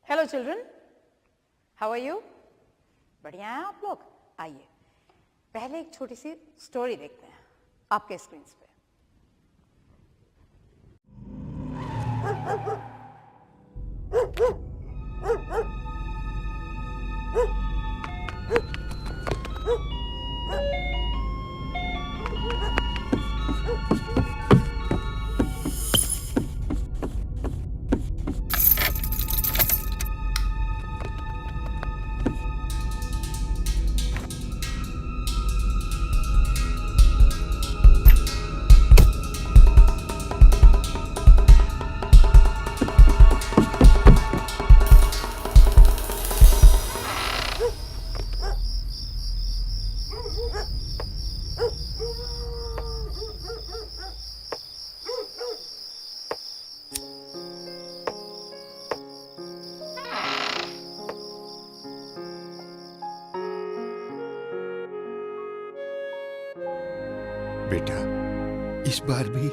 Hello children, how are you? बढ़िया हैं आप लोग? आइए पहले एक छोटी सी स्टोरी देखते हैं आपके स्क्रीन पे। बेटा, इस बार भी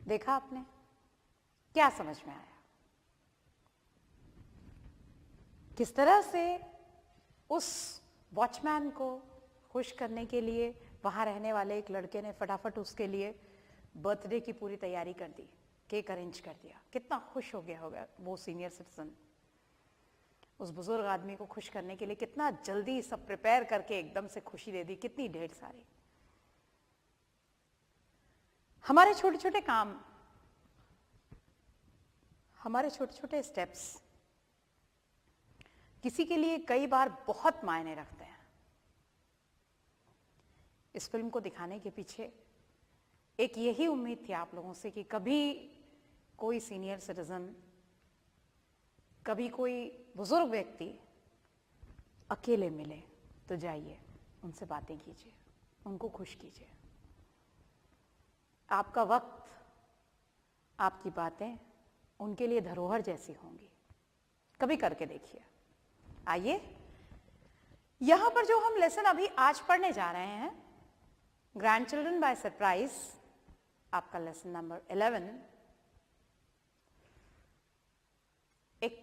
देखा आपने? क्या समझ में आया? किस तरह से उस वॉचमैन को खुश करने के लिए वहां रहने वाले एक लड़के ने फटाफट उसके लिए बर्थडे की पूरी तैयारी कर दी, केक अरेंज कर दिया। कितना खुश हो गया होगा वो सीनियर सिटीजन। उस बुजुर्ग आदमी को खुश करने के लिए कितना जल्दी सब प्रिपेयर करके एकदम से खुशी दे दी, कितनी ढेर सारी। हमारे छोटे छोटे काम, हमारे छोटे छोटे स्टेप्स किसी के लिए कई बार बहुत मायने रखते हैं। इस फिल्म को दिखाने के पीछे एक यही उम्मीद थी आप लोगों से कि कभी कोई सीनियर सिटीजन, कभी कोई बुजुर्ग व्यक्ति अकेले मिले तो जाइए, उनसे बातें कीजिए, उनको खुश कीजिए। आपका वक्त, आपकी बातें उनके लिए धरोहर जैसी होंगी। कभी करके देखिए। आइए, यहां पर जो हम लेसन अभी आज पढ़ने जा रहे हैं, ग्रैंड चिल्ड्रन बाय सरप्राइज, आपका लेसन नंबर 11, एक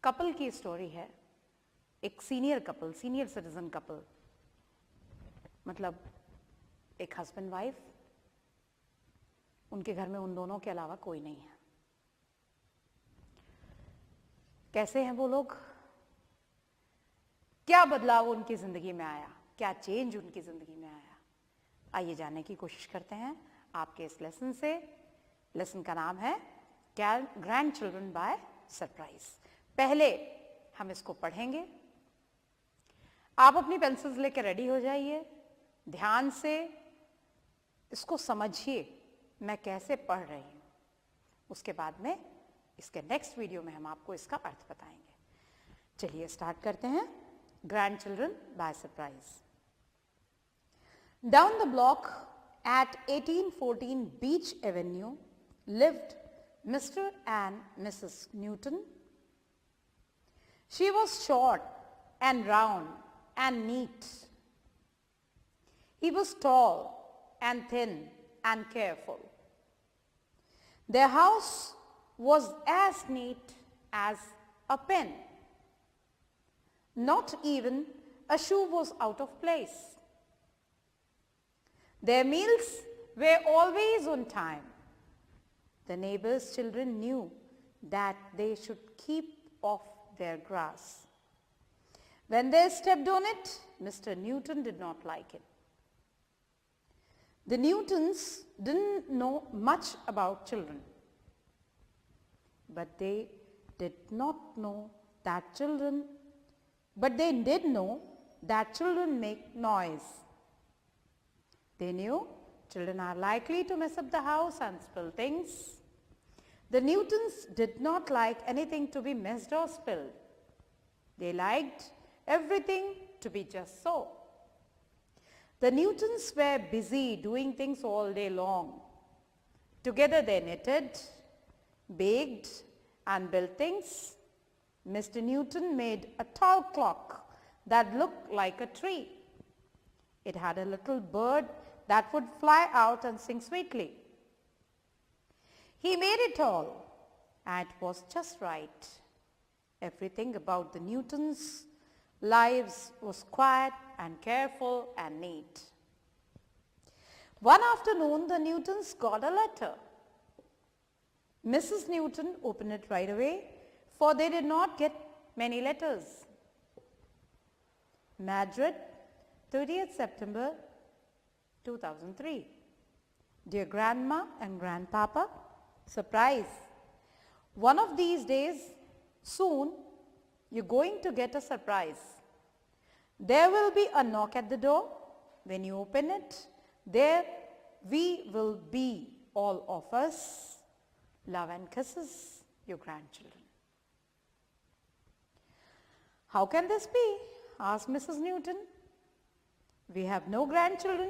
कपल की स्टोरी है। एक senior couple, senior citizen couple, मतलब एक हस्बैंड वाइफ, उनके घर में उन दोनों के अलावा कोई नहीं है। कैसे हैं वो लोग? क्या बदलाव उनकी जिंदगी में आया, क्या चेंज उनकी जिंदगी में आया? आइए जानने की कोशिश करते हैं आपके इस लेसन से। लेसन का नाम है ग्रैंड चिल्ड्रन बाय सरप्राइज। पहले हम इसको पढ़ेंगे। आप अपनी पेंसिल्स लेकर रेडी हो जाइए। ध्यान से इसको समझिए मैं कैसे पढ़ रही हूं। उसके बाद में इसके नेक्स्ट वीडियो में हम आपको इसका अर्थ बताएंगे। चलिए स्टार्ट करते हैं। Grandchildren by surprise. Down the block at 1814 Beach Avenue lived Mr. and Mrs. Newton. She was short and round and neat. He was tall and thin and careful. Their house was as neat as a pin. Not even a shoe was out of place. Their meals were always on time. The neighbors' children knew that they should keep off their grass. When they stepped on it, Mr. Newton did not like it. The Newtons didn't know much about children, but they did know that children make noise. They knew children are likely to mess up the house and spill things. The Newtons did not like anything to be messed or spilled. They liked everything to be just so. The Newtons were busy doing things all day long. Together they knitted, baked and built things. Mr. Newton made a tall clock that looked like a tree. It had a little bird that would fly out and sing sweetly. He made it all, and it was just right. Everything about the Newtons' lives was quiet and careful and neat. One afternoon, the Newtons got a letter. Mrs. Newton opened it right away, for they did not get many letters. Madrid, 30th September 2003. Dear Grandma and Grandpapa, surprise! One of these days, soon, you're going to get a surprise. There will be a knock at the door. When you open it, there we will be, all of us. Love and kisses, your grandchildren. How can this be? Asked Mrs. Newton. We have no grandchildren.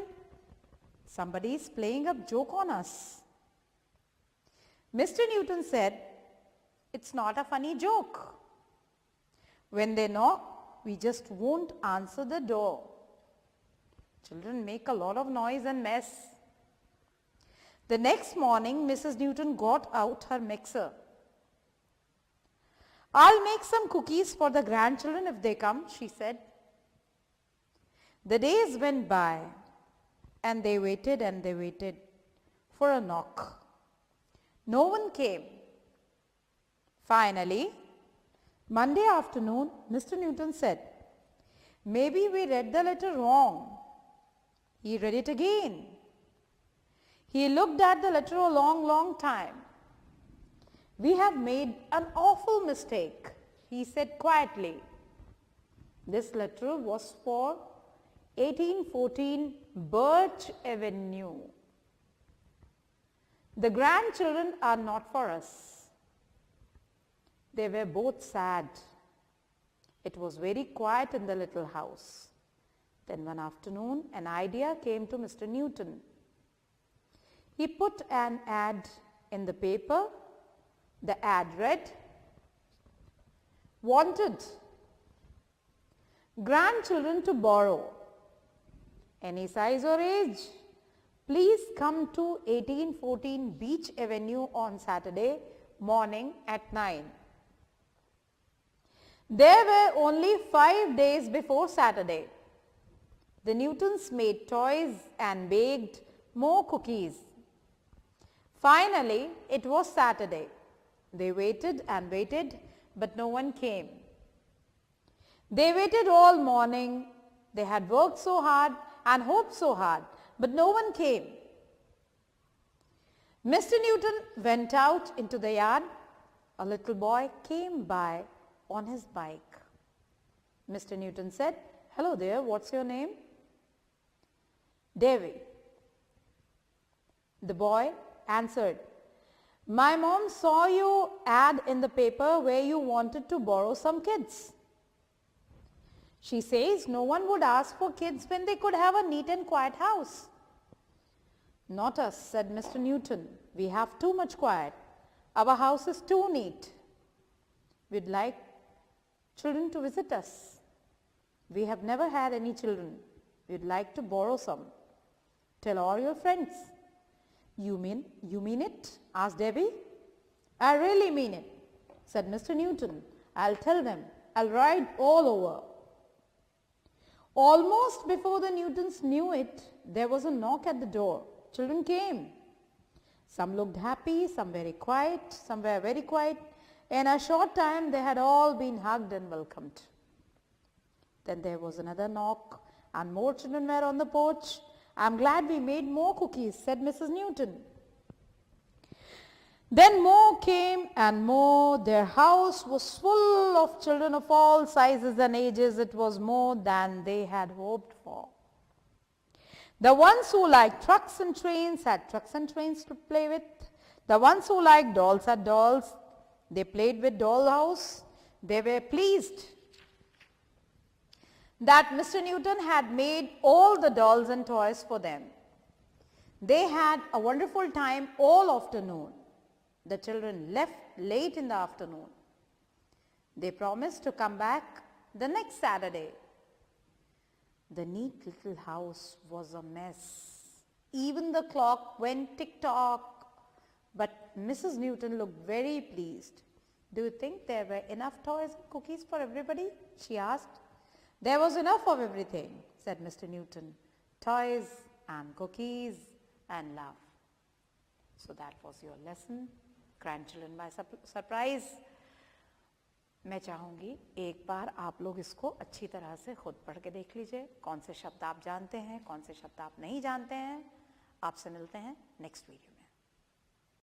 Somebody is playing a joke on us. Mr. Newton said, it's not a funny joke. When they knock, we just won't answer the door. Children make a lot of noise and mess. The next morning, Mrs. Newton got out her mixer. I'll make some cookies for the grandchildren if they come, she said. The days went by, and they waited for a knock. No one came. Finally, Monday afternoon, Mr. Newton said, maybe we read the letter wrong. He read it again. He looked at the letter a long time. We have made an awful mistake, he said quietly. This letter was for 1814 Birch Avenue. The grandchildren are not for us. They were both sad. It was very quiet in the little house. Then one afternoon, an idea came to Mr. Newton. He put an ad in the paper. The ad read, wanted grandchildren to borrow. Any size or age, please come to 1814 Beach Avenue on Saturday morning at 9. There were only 5 days before Saturday. The Newtons made toys and baked more cookies. Finally, it was Saturday. They waited and waited, but no one came. They waited all morning. They had worked so hard and hoped so hard, but no one came. Mr. Newton went out into the yard. A little boy came by on his bike. Mr. Newton said, hello there, what's your name? Davy. The boy answered, my mom saw your ad in the paper where you wanted to borrow some kids. She says no one would ask for kids when they could have a neat and quiet house. Not us, said Mr. Newton. We have too much quiet. Our house is too neat. We'd like children to visit us. We have never had any children. We'd like to borrow some. Tell all your friends. You mean it? Asked Debbie. I really mean it, said Mr. Newton. I'll tell them. I'll ride all over. Almost before the Newtons knew it, there was a knock at the door. Children came. Some looked happy, some very quiet, some were very quiet. In a short time, they had all been hugged and welcomed. Then there was another knock, and more children were on the porch. I'm glad we made more cookies, said Mrs. Newton. Then more came and more. Their house was full of children of all sizes and ages. It was more than they had hoped for. The ones who liked trucks and trains had trucks and trains to play with. The ones who liked dolls had dolls. They played with dollhouse. They were pleased that Mr. Newton had made all the dolls and toys for them. They had a wonderful time all afternoon. The children left late in the afternoon. They promised to come back the next Saturday. The neat little house was a mess. Even the clock went tick-tock. But Mrs. Newton looked very pleased. Do you think there were enough toys and cookies for everybody? She asked. There was enough of everything, said Mr. Newton. Toys and cookies and love. So that was your lesson, Grandchildren by Surprise. मैं चाहूँगी एक बार आप लोग इसको अच्छी तरह से खुद पढ़ के देख लीजिए, कौन से शब्द आप जानते हैं, कौन से शब्द आप नहीं जानते हैं. आपसे मिलते हैं नेक्स्ट वीडियो.